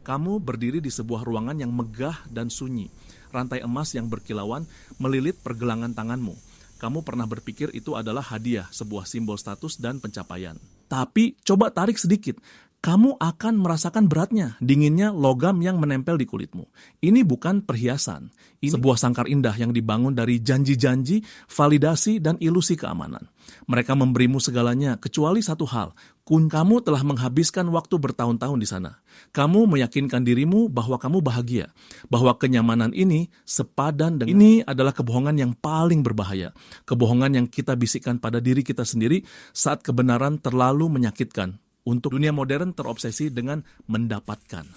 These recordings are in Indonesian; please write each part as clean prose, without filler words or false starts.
Kamu berdiri di sebuah ruangan yang megah dan sunyi. Rantai emas yang berkilauan melilit pergelangan tanganmu. Kamu pernah berpikir itu adalah hadiah, sebuah simbol status dan pencapaian. Tapi coba tarik sedikit. Kamu akan merasakan beratnya, dinginnya logam yang menempel di kulitmu. Ini bukan perhiasan. Ini sebuah sangkar indah yang dibangun dari janji-janji, validasi, dan ilusi keamanan. Mereka memberimu segalanya, kecuali satu hal. Kamu telah menghabiskan waktu bertahun-tahun di sana. Kamu meyakinkan dirimu bahwa kamu bahagia, bahwa kenyamanan ini sepadan dengan... Ini adalah kebohongan yang paling berbahaya. Kebohongan yang kita bisikkan pada diri kita sendiri saat kebenaran terlalu menyakitkan. Untuk dunia modern terobsesi dengan mendapatkan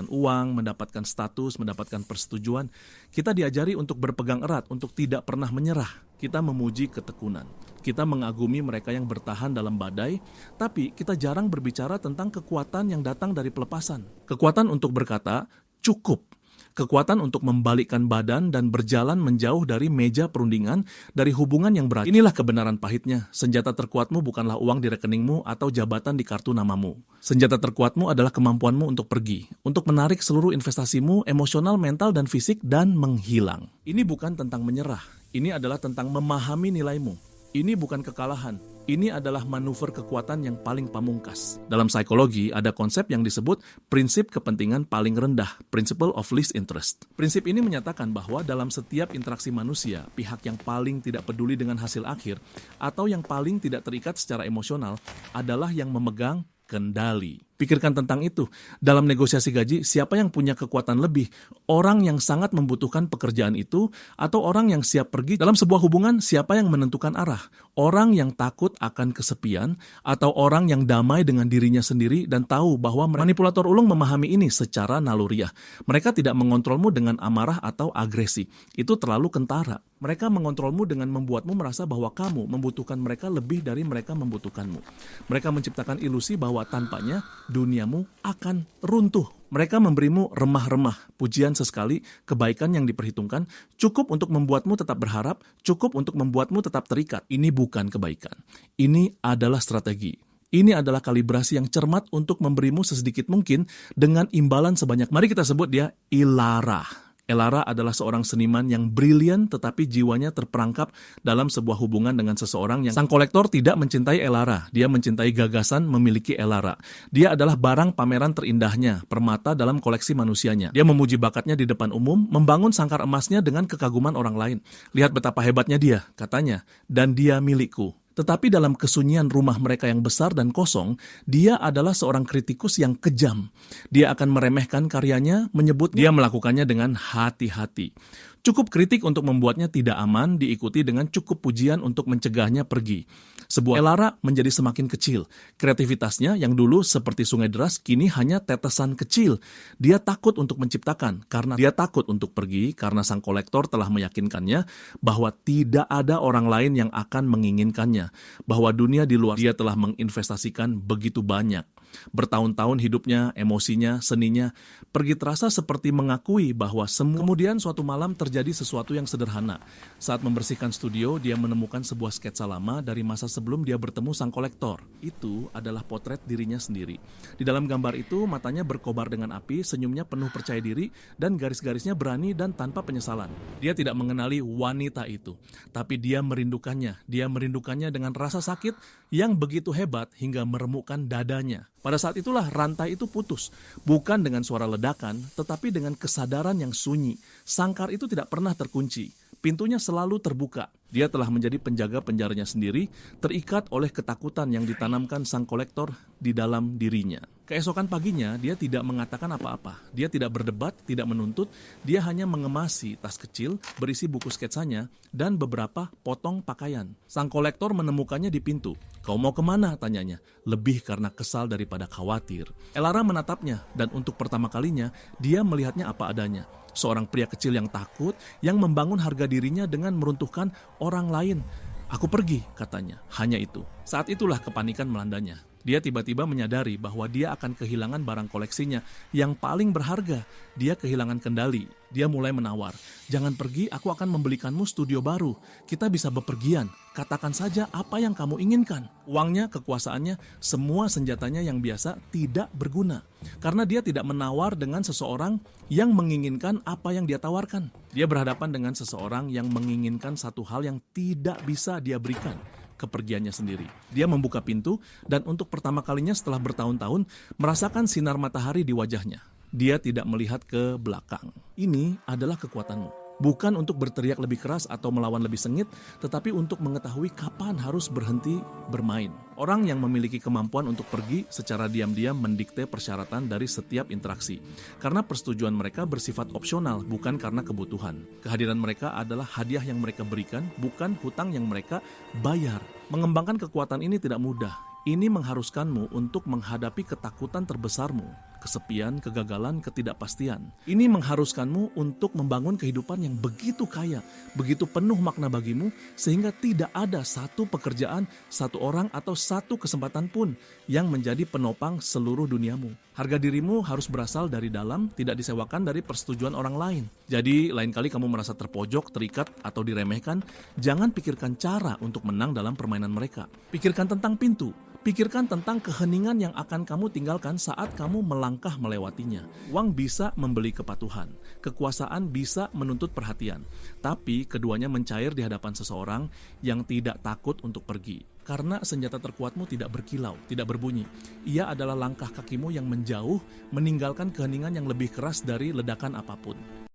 uang, mendapatkan status, mendapatkan persetujuan. Kita diajari untuk berpegang erat, untuk tidak pernah menyerah. Kita memuji ketekunan. Kita mengagumi mereka yang bertahan dalam badai, tapi kita jarang berbicara tentang kekuatan yang datang dari pelepasan. Kekuatan untuk berkata, cukup. Kekuatan untuk membalikkan badan dan berjalan menjauh dari meja perundingan, dari hubungan yang berat. Inilah kebenaran pahitnya. Senjata terkuatmu bukanlah uang di rekeningmu atau jabatan di kartu namamu. Senjata terkuatmu adalah kemampuanmu untuk pergi, untuk menarik seluruh investasimu, emosional, mental, dan fisik, dan menghilang. Ini bukan tentang menyerah. Ini adalah tentang memahami nilaimu. Ini bukan kekalahan. Ini adalah manuver kekuatan yang paling pamungkas. Dalam psikologi, ada konsep yang disebut prinsip kepentingan paling rendah, principle of least interest. Prinsip ini menyatakan bahwa dalam setiap interaksi manusia, pihak yang paling tidak peduli dengan hasil akhir atau yang paling tidak terikat secara emosional adalah yang memegang kendali. Pikirkan tentang itu. Dalam negosiasi gaji, siapa yang punya kekuatan lebih? Orang yang sangat membutuhkan pekerjaan itu atau orang yang siap pergi? Dalam sebuah hubungan, siapa yang menentukan arah? Orang yang takut akan kesepian atau orang yang damai dengan dirinya sendiri dan tahu bahwa manipulator ulung memahami ini secara naluriah. Mereka tidak mengontrolmu dengan amarah atau agresi. Itu terlalu kentara. Mereka mengontrolmu dengan membuatmu merasa bahwa kamu membutuhkan mereka lebih dari mereka membutuhkanmu. Mereka menciptakan ilusi bahwa tanpanya duniamu akan runtuh. Mereka memberimu remah-remah, pujian sesekali, kebaikan yang diperhitungkan, cukup untuk membuatmu tetap berharap, cukup untuk membuatmu tetap terikat. Ini bukan kebaikan. Ini adalah strategi. Ini adalah kalibrasi yang cermat untuk memberimu sesedikit mungkin dengan imbalan sebanyak. Mari kita sebut dia Ilara. Elara adalah seorang seniman yang brilian tetapi jiwanya terperangkap dalam sebuah hubungan dengan seseorang yang... Sang kolektor tidak mencintai Elara, dia mencintai gagasan memiliki Elara. Dia adalah barang pameran terindahnya, permata dalam koleksi manusianya. Dia memuji bakatnya di depan umum, membangun sangkar emasnya dengan kekaguman orang lain. Lihat betapa hebatnya dia, katanya, dan dia milikku. Tetapi dalam kesunyian rumah mereka yang besar dan kosong, dia adalah seorang kritikus yang kejam. Dia akan meremehkan karyanya, menyebut dia melakukannya dengan hati-hati. Cukup kritik untuk membuatnya tidak aman, diikuti dengan cukup pujian untuk mencegahnya pergi. Sebuah Elara menjadi semakin kecil. Kreativitasnya yang dulu seperti sungai deras, kini hanya tetesan kecil. Dia takut untuk menciptakan, karena dia takut untuk pergi, karena sang kolektor telah meyakinkannya bahwa tidak ada orang lain yang akan menginginkannya. Bahwa dunia di luar dia telah menginvestasikan begitu banyak. Bertahun-tahun hidupnya, emosinya, seninya, pergi terasa seperti mengakui bahwa kemudian suatu malam terjadi sesuatu yang sederhana. Saat membersihkan studio, dia menemukan sebuah sketsa lama dari masa sebelum dia bertemu sang kolektor. Itu adalah potret dirinya sendiri. Di dalam gambar itu, matanya berkobar dengan api, senyumnya penuh percaya diri, dan garis-garisnya berani dan tanpa penyesalan. Dia tidak mengenali wanita itu, tapi dia merindukannya. Dia merindukannya dengan rasa sakit yang begitu hebat hingga meremukkan dadanya. Pada saat itulah rantai itu putus, bukan dengan suara ledakan, tetapi dengan kesadaran yang sunyi. Sangkar itu tidak pernah terkunci, pintunya selalu terbuka. Dia telah menjadi penjaga penjaranya sendiri, terikat oleh ketakutan yang ditanamkan sang kolektor di dalam dirinya. Keesokan paginya, dia tidak mengatakan apa-apa. Dia tidak berdebat, tidak menuntut, dia hanya mengemasi tas kecil, berisi buku sketsanya, dan beberapa potong pakaian. Sang kolektor menemukannya di pintu. "Kau mau kemana?" tanyanya. Lebih karena kesal daripada khawatir. Elara menatapnya, dan untuk pertama kalinya, dia melihatnya apa adanya. Seorang pria kecil yang takut, yang membangun harga dirinya dengan meruntuhkan orang lain. "Aku pergi," katanya. Hanya itu. Saat itulah kepanikan melandanya. Dia tiba-tiba menyadari bahwa dia akan kehilangan barang koleksinya yang paling berharga. Dia kehilangan kendali. Dia mulai menawar, "Jangan pergi, aku akan membelikanmu studio baru. Kita bisa bepergian. Katakan saja apa yang kamu inginkan." Uangnya, kekuasaannya, semua senjatanya yang biasa tidak berguna. Karena dia tidak menawar dengan seseorang yang menginginkan apa yang dia tawarkan. Dia berhadapan dengan seseorang yang menginginkan satu hal yang tidak bisa dia berikan, kepergiannya sendiri. Dia membuka pintu dan untuk pertama kalinya setelah bertahun-tahun merasakan sinar matahari di wajahnya. Dia tidak melihat ke belakang. Ini adalah kekuatanmu. Bukan untuk berteriak lebih keras atau melawan lebih sengit, tetapi untuk mengetahui kapan harus berhenti bermain. Orang yang memiliki kemampuan untuk pergi secara diam-diam mendikte persyaratan dari setiap interaksi. Karena persetujuan mereka bersifat opsional, bukan karena kebutuhan. Kehadiran mereka adalah hadiah yang mereka berikan, bukan hutang yang mereka bayar. Mengembangkan kekuatan ini tidak mudah. Ini mengharuskanmu untuk menghadapi ketakutan terbesarmu, kesepian, kegagalan, ketidakpastian. Ini mengharuskanmu untuk membangun kehidupan yang begitu kaya, begitu penuh makna bagimu, sehingga tidak ada satu pekerjaan, satu orang, atau satu kesempatan pun yang menjadi penopang seluruh duniamu. Harga dirimu harus berasal dari dalam, tidak disewakan dari persetujuan orang lain. Jadi, lain kali kamu merasa terpojok, terikat, atau diremehkan, jangan pikirkan cara untuk menang dalam permainan mereka. Pikirkan tentang pintu. Pikirkan tentang keheningan yang akan kamu tinggalkan saat kamu melangkah melewatinya. Uang bisa membeli kepatuhan, kekuasaan bisa menuntut perhatian, tapi keduanya mencair di hadapan seseorang yang tidak takut untuk pergi. Karena senjata terkuatmu tidak berkilau, tidak berbunyi. Ia adalah langkah kakimu yang menjauh, meninggalkan keheningan yang lebih keras dari ledakan apapun.